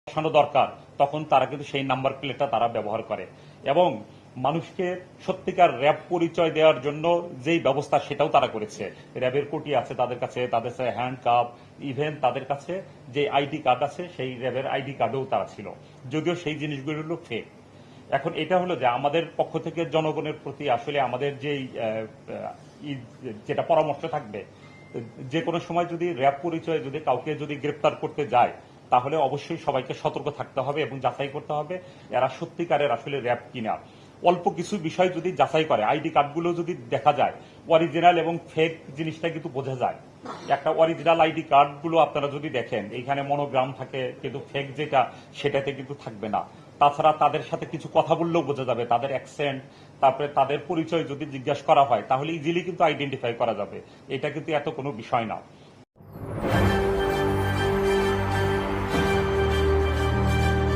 বসানো দরকার তখন তারা কিন্তু সেই নাম্বার প্লেটটা তারা ব্যবহার করে এবং মানুষকে সত্যিকার র্যাব পরিচয় দেওয়ার জন্য যেই ব্যবস্থা সেটাও তারা করেছে। র্যাবের কোটি আছে তাদের কাছে হ্যান্ড কাপ, ইভেন তাদের কাছে যে আইডি কার্ড আছে সেই র্যাবের আইডি কার্ডেও তারা ছিল, যদিও সেই জিনিসগুলো হলো ফেক। এখন এটা হলো যে আমাদের পক্ষ থেকে জনগণের প্রতি আসলে আমাদের যেই যেটা পরামর্শ থাকবে, যে কোনো সময় যদি র্যাব পরিচয়ে যদি কাউকে যদি গ্রেপ্তার করতে যায় তাহলে অবশ্যই সবাইকে সতর্ক থাকতে হবে এবং যাচাই করতে হবে এরা সত্যিকারের আসলে র্যাব কিনা। অল্প কিছু বিষয় যদি যাচাই করে, আইডি কার্ডগুলো যদি দেখা যায় অরিজিনাল এবং ফেক জিনিসটা কিন্তু বোঝা যায়। একটা অরিজিনাল আইডি কার্ডগুলো আপনারা যদি দেখেন এইখানে মনোগ্রাম থাকে, কিন্তু ফেক যেটা সেটাতে কিন্তু থাকবে না। তাছাড়া তাদের সাথে কিছু কথা বললেও বোঝা যাবে, তাদের অ্যাকসেন্ট, তারপরে তাদের পরিচয় যদি জিজ্ঞাসা করা হয় তাহলে ইজিলি কিন্তু আইডেন্টিফাই করা যাবে। এটা কিন্তু এত কোনো বিষয় না।